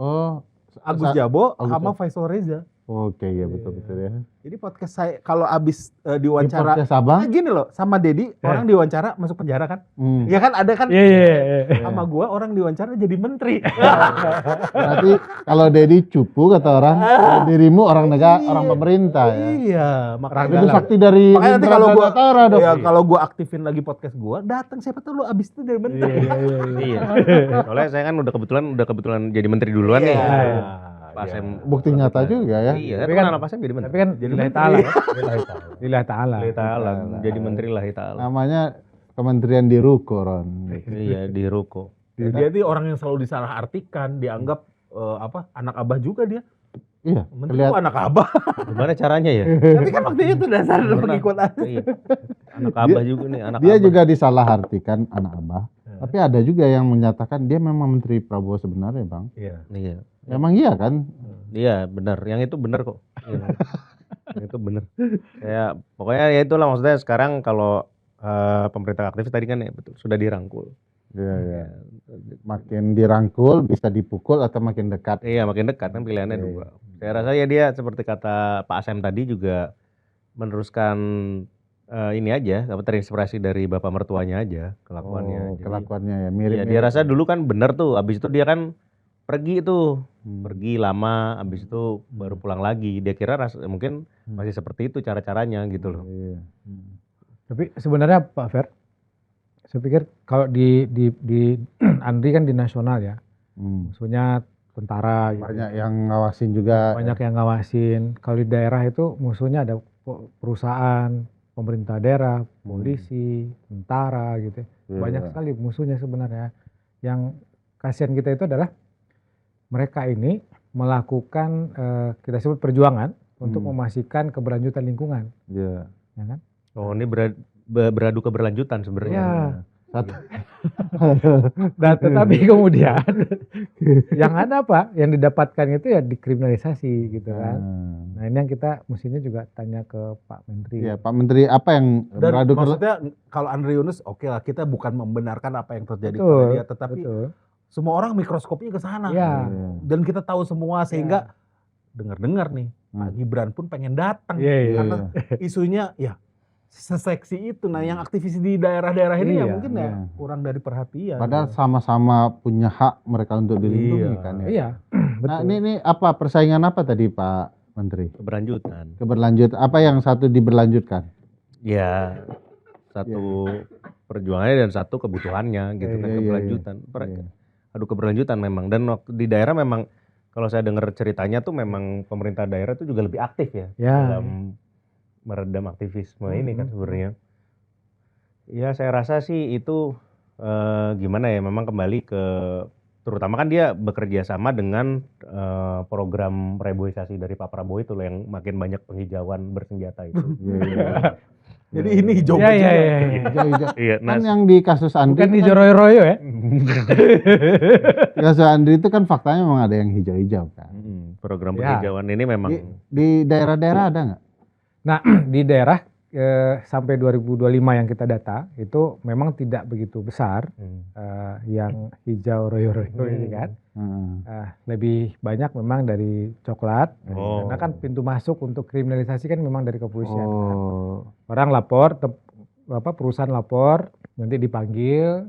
Agus Jabo sama Faisal Reza. Oke, ya betul ya. Jadi podcast saya kalau abis diwawancara, di podcast Abang? gini loh, sama Dedi orang diwawancara masuk penjara kan? Ya kan, ada kan? Iya. Sama gua orang diwawancara jadi menteri. Berarti kalau Dedi cupu kata orang, dirimu orang negara, orang pemerintah ya. Iya, Itu sakti dari makanya nanti kalau gua dong. ya, kalau gua aktifin lagi podcast gua, datang siapa tahu lu abis itu jadi menteri. Iya. Soalnya saya kan udah kebetulan jadi menteri duluan nih. Pas bukti nyata juga ya. Iya, tapi kan pasien jadi menteri. Tapi kan lillahi ta'ala ya. Lillahi ta'ala. Jadi menteri lillahi ta'ala. Namanya Kementerian di Ruko, Ron. Iya, di Ruko. Dia tuh orang yang selalu disalahartikan, dianggap anak abah juga dia. Iya, Menteri kok anak abah. Gimana caranya ya? Tapi kan waktu itu dasar pengikut. Iya. Anak abah juga nih, dia juga disalahartikan anak abah. Tapi ada juga yang menyatakan dia memang Menteri Prabowo sebenarnya, Bang. Iya. Emang iya kan? Iya, benar. Yang itu benar kok. Yang itu benar. Pokoknya ya itulah maksudnya sekarang kalau pemerintah aktivis tadi kan ya betul sudah dirangkul. Iya. Makin dirangkul bisa dipukul atau makin dekat. Iya, makin dekat kan pilihannya dua. Saya rasa ya dia seperti kata Pak Asem tadi juga meneruskan ini aja, terinspirasi dari bapak mertuanya aja kelakuannya. Kelakuannya ya mirip. Iya, dia rasa dulu kan benar tuh, abis itu dia kan pergi pergi lama, abis itu baru pulang lagi. Dia kira mungkin masih seperti itu cara-caranya gitu loh. Iya. Tapi sebenarnya Pak Fer, saya pikir kalau di Andri kan di nasional ya, musuhnya tentara. Banyak yang ngawasin juga. Banyak yang ngawasin. Kalau di daerah itu musuhnya ada perusahaan, pemerintah daerah, polisi, tentara gitu. Banyak sekali musuhnya sebenarnya. Yang kasihan kita itu adalah mereka ini melakukan kita sebut perjuangan untuk memastikan keberlanjutan lingkungan. Iya. Ya kan? Oh, ini beradu keberlanjutan sebenarnya. Ya. Tetapi kemudian yang ada apa? Yang didapatkan itu ya dikriminalisasi gitu kan. Nah ini yang kita mestinya juga tanya ke Pak Menteri. Iya, Pak Menteri apa yang beradu maksudnya kalau Andri Yunus oke lah, kita bukan membenarkan apa yang terjadi pada dia, tetapi semua orang mikroskopnya ke sana. Ya. Dan kita tahu semua sehingga dengar-dengar nih Pak Gibran pun pengen datang karena isunya ya seseksi itu. Nah, yang aktivis di daerah-daerah ini ya mungkin ya kurang dari perhatian. Padahal sama-sama punya hak mereka untuk dilindungi kan ya. Iya. Nah, ini apa persaingan apa tadi Pak Menteri? Keberlanjutan. Apa yang satu diberlanjutkan? Ya, satu perjuangannya dan satu kebutuhannya gitu kan, keberlanjutan. Keberlanjutan memang, dan waktu di daerah memang kalau saya dengar ceritanya tuh memang pemerintah daerah tuh juga lebih aktif ya dalam meredam aktivisme ini kan sebenarnya. Ya saya rasa sih itu gimana ya, memang kembali ke, terutama kan dia bekerja sama dengan program reboisasi dari Pak Prabowo itu loh, yang makin banyak penghijauan bersenjata itu. Jadi ini hijau juga. Iya, kan yang di kasus Andri bukan hijau royo-royo ya. Kasus Andri itu kan faktanya memang ada yang hijau-hijau kan. Program penghijauan ini memang di daerah-daerah ada nggak? Nah, di daerah sampai 2025 yang kita data itu memang tidak begitu besar yang hijau royo-royo ini kan. Lebih banyak memang dari coklat, karena kan pintu masuk untuk kriminalisasi kan memang dari kepolisian. Kan. Orang lapor, perusahaan lapor, nanti dipanggil,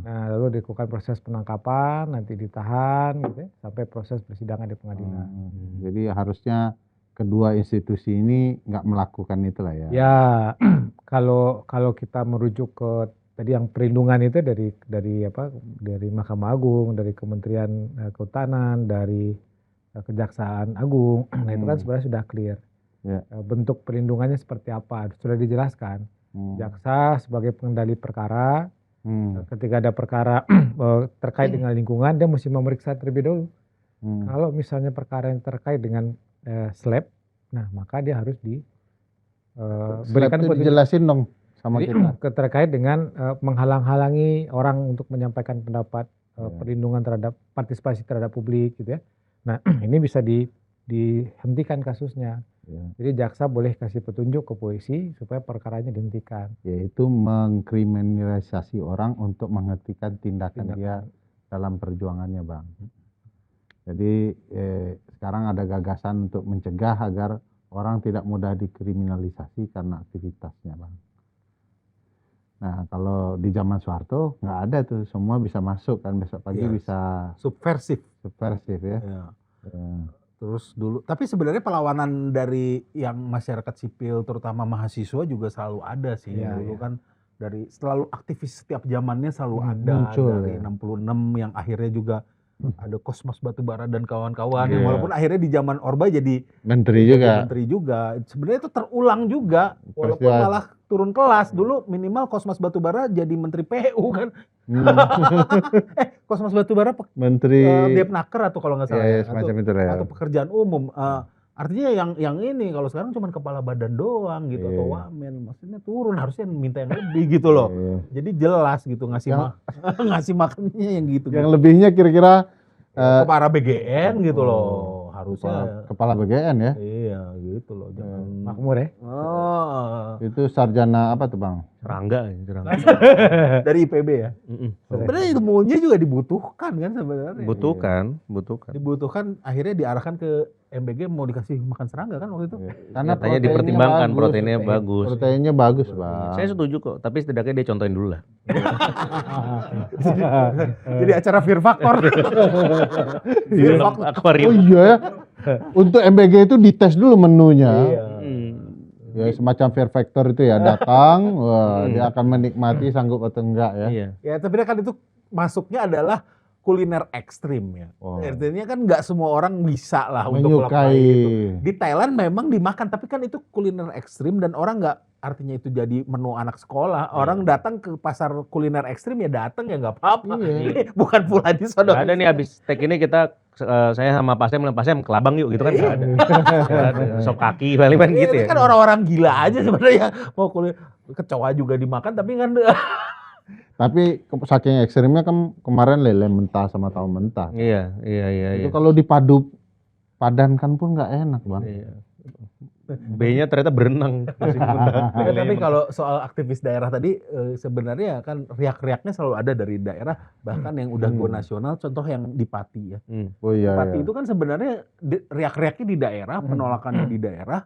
nah lalu dilakukan proses penangkapan, nanti ditahan, gitu, sampai proses persidangan di pengadilan. Jadi harusnya kedua institusi ini nggak melakukan itulah ya. Ya, kalau kita merujuk ke tadi yang perlindungan itu dari Mahkamah Agung, dari Kementerian Kehutanan, dari Kejaksaan Agung, nah itu kan sebenarnya sudah clear. Bentuk perlindungannya seperti apa, sudah dijelaskan. Jaksa sebagai pengendali perkara, ketika ada perkara terkait dengan lingkungan, dia mesti memeriksa terlebih dahulu. Kalau misalnya perkara yang terkait dengan slab, nah maka dia harus diberikan petunjuk. Dijelasin dong sama kita. Terkait dengan menghalang-halangi orang untuk menyampaikan pendapat, perlindungan terhadap partisipasi terhadap publik gitu ya. Nah ini bisa dihentikan kasusnya. Jadi jaksa boleh kasih petunjuk ke polisi supaya perkaranya dihentikan. Yaitu mengkriminalisasi orang untuk menghentikan tindakan dia dalam perjuangannya, Bang. Jadi sekarang ada gagasan untuk mencegah agar orang tidak mudah dikriminalisasi karena aktivitasnya, Bang. Nah kalau di zaman Soeharto nggak ada tuh, semua bisa masuk kan, besok pagi bisa subversif ya. Terus dulu, tapi sebenarnya perlawanan dari yang masyarakat sipil terutama mahasiswa juga selalu ada sih. Dulu kan dari selalu aktivis setiap zamannya selalu ada, muncul, dari 66 yang akhirnya juga ada Kosmas Batubara dan kawan-kawan yang walaupun akhirnya di zaman Orba jadi menteri juga. Sebenarnya itu terulang juga walaupun malah turun kelas. Dulu minimal Kosmas Batubara jadi menteri PU kan. Kosmas Batubara menteri Depnaker atau kalau nggak salah atau pekerjaan umum. Artinya yang ini kalau sekarang cuma kepala badan doang gitu atau wamen, maksudnya turun, harusnya minta yang lebih gitu loh. Jadi jelas gitu ngasih makannya yang gitu. Yang lebihnya kira-kira kepala BGN gitu loh harusnya. Kepala BGN ya? Iya gitu loh. Makmur ya? Itu sarjana apa tuh Bang? Serangga. Dari IPB ya? Sebenarnya ilmunya juga dibutuhkan kan sebenarnya. Dibutuhkan akhirnya diarahkan ke MBG mau dikasih makan serangga kan waktu itu. Karena katanya dipertimbangkan proteinnya bagus. Proteinnya bagus, Bang. Saya setuju kok, tapi setidaknya dia contohin dulu lah. Jadi acara Fear Factor. Fear Factor. Oh iya ya. Untuk MBG itu dites dulu menunya. Ya semacam Fear Factor itu ya, datang, dia akan menikmati sanggup atau enggak ya. Ya tapi kan itu masuknya adalah kuliner ekstrim ya. Artinya kan nggak semua orang bisa lah untuk melakukan itu. Di Thailand memang dimakan, tapi kan itu kuliner ekstrim dan orang nggak, artinya itu jadi menu anak sekolah. Orang datang ke pasar kuliner ekstrim ya datang ya nggak apa-apa. Bukan pula di sono. Ada nih abis steak ini kita saya sama Pak Sem ke Labang yuk gitu kan. Ada. Sop kaki paling gitu ya. Kan orang-orang gila aja sebenarnya mau kuliner, kecoa juga dimakan tapi kan. Tapi saking ekstrimnya kan kemarin lele mentah sama tahu mentah. Iya. Itu kalau dipadu padankan pun nggak enak Bang. B-nya ternyata berenang. Ya, tapi kalau soal aktivis daerah tadi sebenarnya kan riak-riaknya selalu ada dari daerah, bahkan yang udah go nasional, contoh yang di Pati ya. Oh iya. Pati itu kan sebenarnya riak-riaknya di daerah, penolakannya di daerah.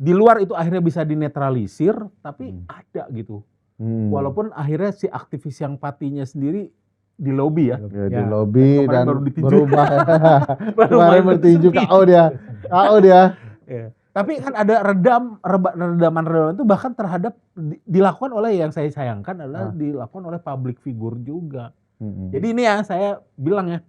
Di luar itu akhirnya bisa dinetralisir, tapi ada gitu. Walaupun akhirnya si aktivis yang Patinya sendiri di lobby ya. Di lobby Kemarin dan baru ditinju. berubah. Baru Kemarin main bertinju sepi. KO dia. KO dia. Ya. Tapi kan ada redaman itu bahkan terhadap dilakukan oleh, yang saya sayangkan adalah dilakukan oleh public figure juga. Jadi ini yang saya bilang ya,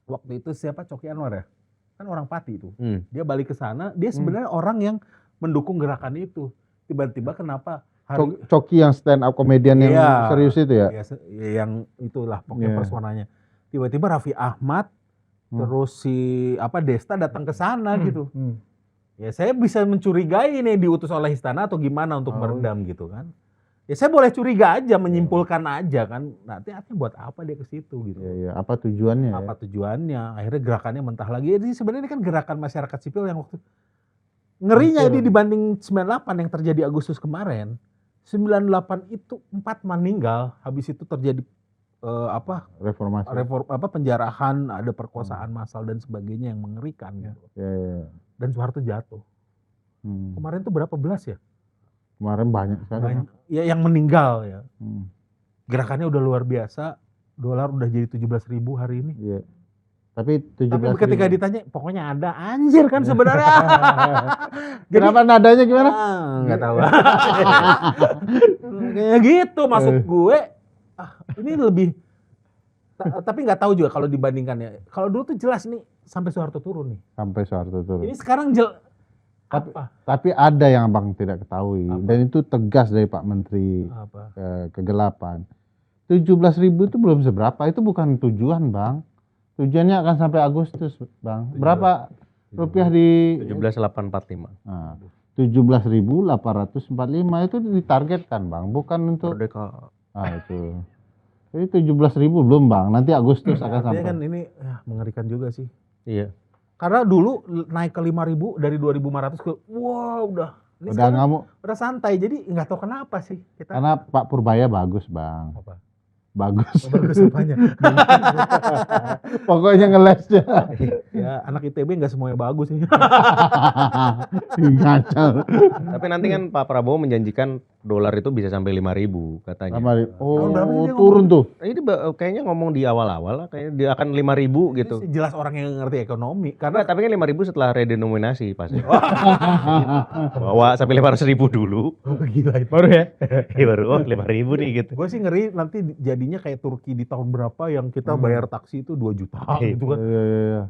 waktu itu siapa, Coki Anwar ya, kan orang Pati itu. Dia balik ke sana, dia sebenarnya orang yang mendukung gerakan itu. Tiba-tiba kenapa Coki yang stand up komedian yang serius itu ya? Yang itulah pokoknya personanya. Tiba-tiba Raffi Ahmad terus si Desta datang ke sana gitu. Ya saya bisa mencurigai ini diutus oleh istana atau gimana untuk meredam gitu kan. Ya saya boleh curiga aja, menyimpulkan aja kan. Nanti buat apa dia ke situ gitu. Iya, apa tujuannya? Apa tujuannya? Akhirnya gerakannya mentah lagi. Jadi sebenarnya ini kan gerakan masyarakat sipil yang waktu ngerinya ini dibanding 98 yang terjadi Agustus kemarin. 98 itu 4 meninggal, habis itu terjadi reformasi. Penjarahan, ada perkosaan massal dan sebagainya yang mengerikan gitu. Dan Soeharto jatuh. Kemarin tuh berapa belas ya? Kemarin banyak sekali. Ya yang meninggal ya. Gerakannya udah luar biasa. Dolar udah jadi 17.000 hari ini. Iya. Tapi ketika ditanya, pokoknya ada anjir kan sebenarnya. Kenapa nadanya gimana? Nggak tahu. Kayak gitu maksud gue. Ini lebih. Tapi nggak tahu juga kalau dibandingkan ya. Kalau dulu tuh jelas nih sampai Soeharto turun nih. Sampai Soeharto turun. Ini sekarang tapi ada yang abang tidak ketahui dan itu tegas dari Pak Menteri Kegelapan. 17.000 itu belum seberapa, itu bukan tujuan bang. Tujuannya akan sampai Agustus bang. Berapa rupiah di 17.845. Nah, 17.845 itu ditargetkan bang, bukan untuk Merdeka. Itu. Jadi 17.000 belum bang, nanti Agustus akan sampai. Kan ini mengerikan juga sih. Iya. Karena dulu naik ke 5.000 dari 2.500 ke udah ngamuk. Udah santai, jadi nggak tahu kenapa sih kita. Karena Pak Purbaya bagus bang. Apa? Bagus. Bagus apanya? Pokoknya ngelesnya. Ya anak ITB nggak semuanya bagus sih. Ngacau. Tapi nanti kan Pak Prabowo menjanjikan dolar itu bisa sampai 5.000 katanya. Turun tuh. Ini kayaknya ngomong di awal-awal kayaknya dia akan 5.000 gitu. Jelas orang yang ngerti ekonomi. Karena tapi kan 5.000 setelah redenominasi pasti. Bawa sampai 500.000 dulu. Gila itu. Baru ya? Baru 5.000 nih gitu. Gue sih ngeri nanti jadinya kayak Turki di tahun berapa yang kita bayar taksi itu 2 juta gitu kan.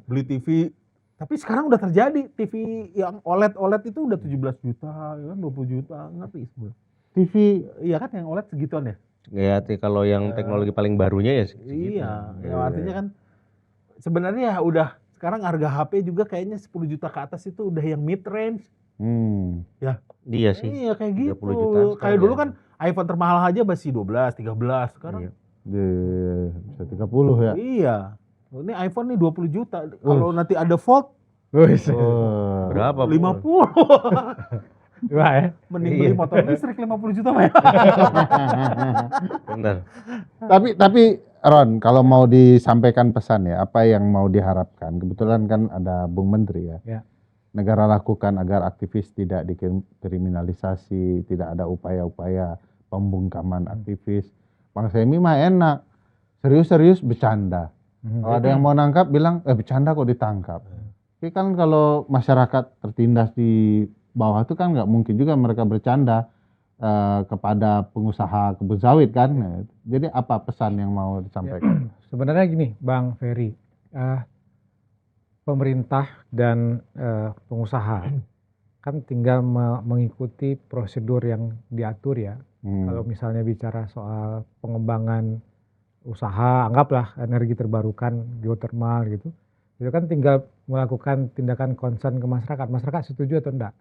Beli TV. Tapi sekarang udah terjadi TV yang OLED itu udah 17 juta, ya kan 20 juta, ngerti sebenarnya. TV iya kan yang OLED segituan ya? Ya kalau yang teknologi paling barunya ya segitu. Iya, ya artinya kan sebenarnya udah sekarang harga HP juga kayaknya 10 juta ke atas itu udah yang mid range. Ya. Iya sih. Iya kayak gitu. 30 juta kayak dulu kan iPhone termahal aja masih 12, 13 sekarang. Bisa 30 ya. Iya. Ini iPhone nih 20 juta. Kalau nanti ada Fold berapa? 50. Wah ya. Mending beli motor listrik 50 juta mah. Benar. Tapi Ron, kalau mau disampaikan pesan ya, apa yang mau diharapkan? Kebetulan kan ada Bung Menteri ya. Negara lakukan agar aktivis tidak dikriminalisasi, tidak ada upaya-upaya pembungkaman aktivis. Bang Semi mah enak, serius-serius bercanda. Kalau ada yang mau nangkap bilang, bercanda kok ditangkap. Tapi kan kalau masyarakat tertindas di bawah itu kan nggak mungkin juga mereka bercanda kepada pengusaha kebun sawit kan. Jadi apa pesan yang mau disampaikan? Sebenarnya gini Bang Ferry, pemerintah dan pengusaha kan tinggal mengikuti prosedur yang diatur ya. Kalau misalnya bicara soal pengembangan usaha, anggaplah energi terbarukan, geotermal gitu, itu kan tinggal melakukan tindakan concern ke masyarakat. Masyarakat setuju atau enggak?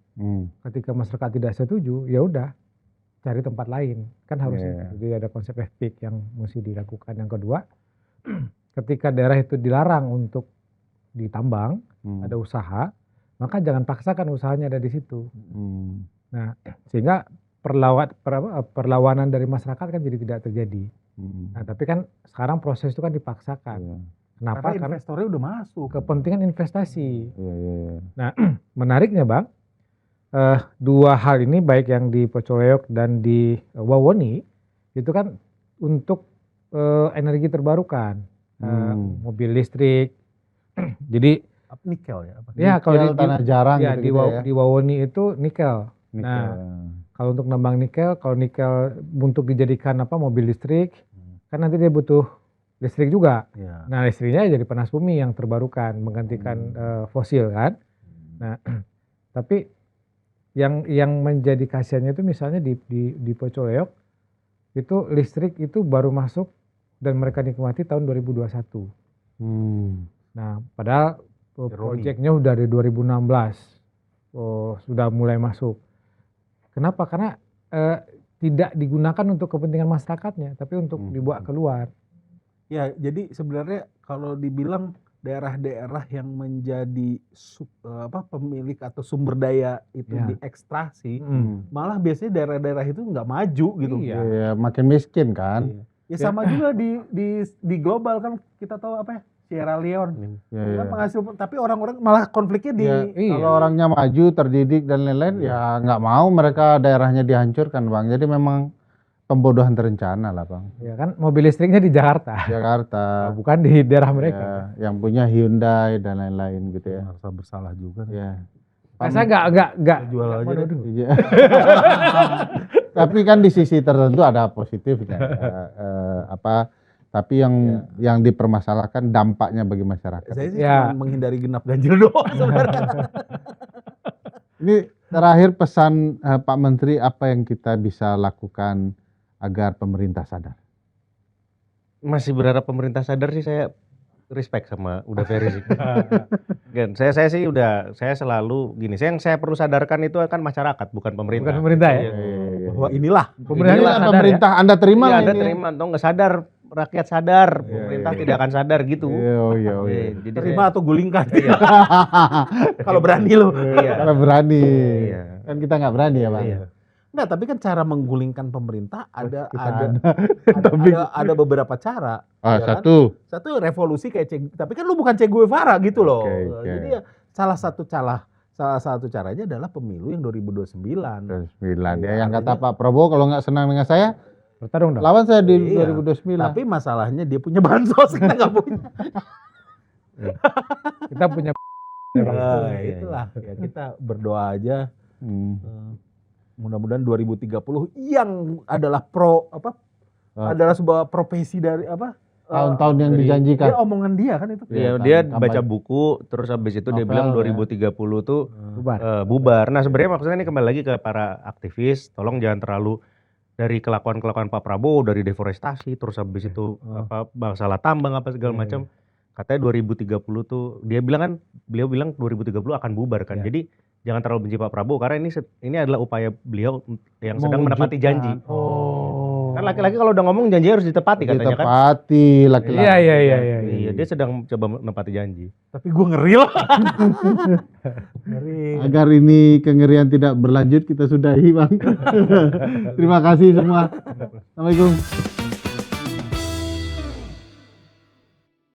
Ketika masyarakat tidak setuju, ya udah cari tempat lain. Kan harusnya. Jadi ada konsep FPIC yang mesti dilakukan. Yang kedua, ketika daerah itu dilarang untuk ditambang, ada usaha, maka jangan paksakan usahanya ada di situ. Hmm. Nah, sehingga perlawanan dari masyarakat kan jadi tidak terjadi. Nah, tapi kan sekarang proses itu kan dipaksakan. Iya. Kenapa? Karena investornya udah masuk. Kepentingan investasi. Iya, iya, iya. Nah, menariknya Bang, dua hal ini baik yang di Pocoleok dan di Wawoni itu kan untuk energi terbarukan, mobil listrik. Jadi Nikel ya? Apa? ya kalau Nikel, tanah jarang ya, gitu-gitu ya. di Wawoni itu nikel. Nikel. Nah, kalau untuk nambang nikel, kalau nikel untuk dijadikan mobil listrik, kan nanti dia butuh listrik juga. Ya. Nah, listriknya jadi panas bumi yang terbarukan, menggantikan fosil kan. Nah, tapi yang menjadi kasihannya itu misalnya di Pocoleok itu listrik itu baru masuk dan mereka nikmati tahun 2021. Nah, padahal proyeknya udah dari 2016 sudah mulai masuk. Kenapa? Karena tidak digunakan untuk kepentingan masyarakatnya, tapi untuk dibawa keluar. Ya, jadi sebenarnya kalau dibilang daerah-daerah yang menjadi pemilik atau sumber daya itu diekstraksi, malah biasanya daerah-daerah itu nggak maju gitu. Iya. Iya, makin miskin kan. Iya. Ya sama juga di global kan kita tahu apa ya, Sierra Leone. Kan penghasil, tapi orang-orang malah konfliknya di Kalau orangnya maju, terdidik dan lain-lain, ya nggak mau mereka daerahnya dihancurkan, Bang. Jadi memang pembodohan terencana lah, Bang. Ya kan mobil listriknya di Jakarta. Jakarta. Bukan di daerah mereka. Ya, yang punya Hyundai dan lain-lain gitu ya. merasa bersalah juga. Ya. Saya nggak Jual aja deh. Iya. Tapi kan di sisi tertentu ada positifnya. Tapi yang dipermasalahkan dampaknya bagi masyarakat. Saya sih cuma menghindari genap ganjil doang sebenarnya. Ini terakhir pesan Pak Menteri, apa yang kita bisa lakukan agar pemerintah sadar? Masih berharap pemerintah sadar sih, saya respect sama udah Ferry sih. saya sih saya selalu gini, yang saya perlu sadarkan itu kan masyarakat, bukan pemerintah. Bukan pemerintah ya. Bahwa inilah pemerintah ya. Anda terima Iya, ini. Anda terima, atau nggak sadar, rakyat sadar, pemerintah tidak akan sadar gitu. Iya. Jadi terima atau gulingkan. Kalau berani lo. Kalau berani. Iya. Kan kita nggak berani ya, Bang. Iya. Enggak, tapi kan cara menggulingkan pemerintah ada beberapa cara. Ah, ya kan? Satu revolusi kayak tapi kan lu bukan Che Guevara gitu loh. Oke. Jadi ya salah satu caranya adalah pemilu yang 2029. 2029 ya, yang kata Pak Prabowo kalau nggak senang dengan saya, Bertarung dong. lawan saya di Iya. 2029. Tapi masalahnya dia punya bansos, kita nggak punya. Kita punya Itulah ya, kita berdoa aja. Mudah-mudahan 2030 yang adalah adalah sebuah profesi dari tahun-tahun yang dijanjikan. Dia omongan dia kan itu. Iya, dia baca buku, terus habis itu dia bilang 2030 tuh bubar. Nah, sebenarnya maksudnya ini kembali lagi ke para aktivis, tolong jangan terlalu dari kelakuan-kelakuan Pak Prabowo, dari deforestasi, terus habis itu salah tambang apa segala macam. Katanya 2030 tuh beliau bilang 2030 akan bubar kan. Jadi jangan terlalu benci Pak Prabowo karena ini adalah upaya beliau yang sedang menepati janji. Kan laki-laki kalau udah ngomong janji harus ditepati katanya kan. Ditepati laki-laki. Iya. Dia sedang coba menepati janji. Tapi gue ngeri lah. Agar ini kengerian tidak berlanjut, kita sudahi, Bang. Terima kasih semua. Assalamualaikum.